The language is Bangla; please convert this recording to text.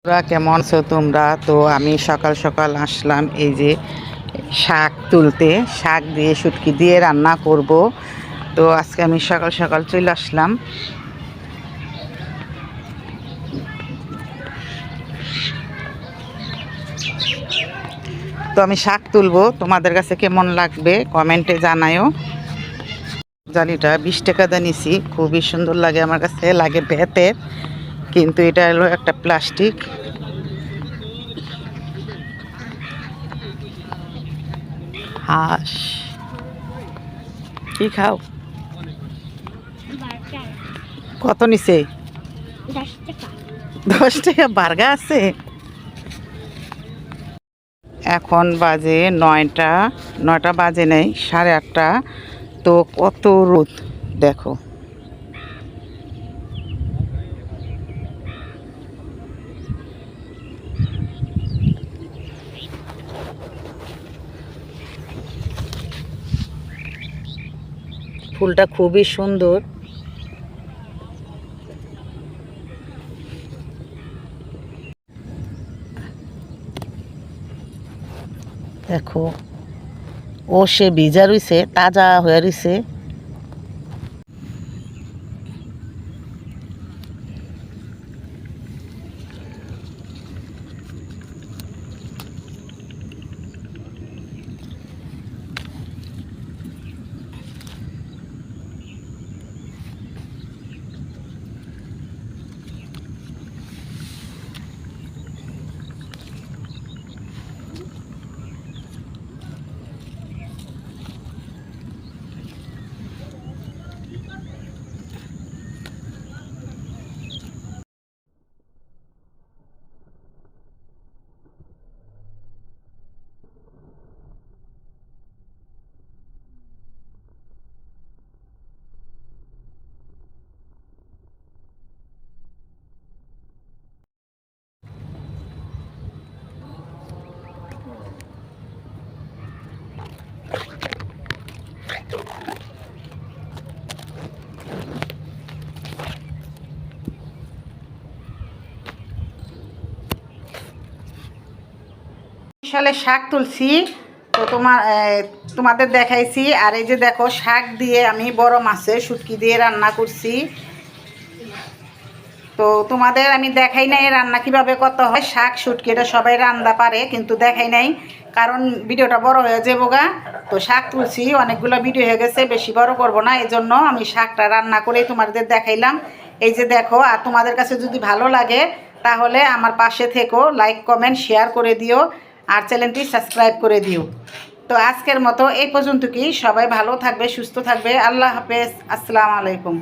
তোমরা কেমন আছো? তোমরা তো আমি সকাল সকাল আসলাম এই যে শাক তুলতে। শাক দিয়ে শুটকি দিয়ে রান্না করব। তো আজকে আমি সকাল সকাল চলে আসলাম। তো আমি শাক তুলবো, তোমাদের কাছে কেমন লাগবে কমেন্টে জানায়ও। জালিটা 20 টাকা দিয়ে নিছি, খুবই সুন্দর লাগে আমার কাছে, লাগে বেতের, কিন্তু এটা হলো একটা প্লাস্টিক। হাঁস কি খাও? কত নিছে? 10 টাকা বার্গা আছে। এখন বাজে 9টা, 9টা বাজে নেই, 8:30। তো কত রোদ দেখো। ফুলটা খুবই সুন্দর। দেখো, ও সে ভিজা রইছে, তাজা হয়ে রইছে। সালে শাক তুলছি, তো তোমাদের দেখাইছি। আর এই যে দেখো, শাক দিয়ে আমি বড় মাছের শুটকি দিয়ে রান্না করছি। তো তোমাদের আমি দেখাই নাই রান্না কিভাবে করতে হয়। শাক শুটকি এটা সবাই রান্না পারে, কিন্তু দেখাই নাই কারণ ভিডিওটা বড় হয়ে যাবো গা। তো শাক তুলছি, অনেকগুলো ভিডিও হয়ে গেছে, বেশি বড় করব না, এই জন্য আমি শাকটা রান্না করেই তোমাদের দেখাইলাম। এই যে দেখো, আর তোমাদের কাছে যদি ভালো লাগে তাহলে আমার পাশে থেকো, লাইক কমেন্ট শেয়ার করে দিও, আর চ্যানেলটি সাবস্ক্রাইব করে দিও। তো আজকের মতো এই পর্যন্ত, কি সবাই ভালো থাকবে, সুস্থ থাকবে। আল্লাহ হাফেজ, আসসালামু আলাইকুম।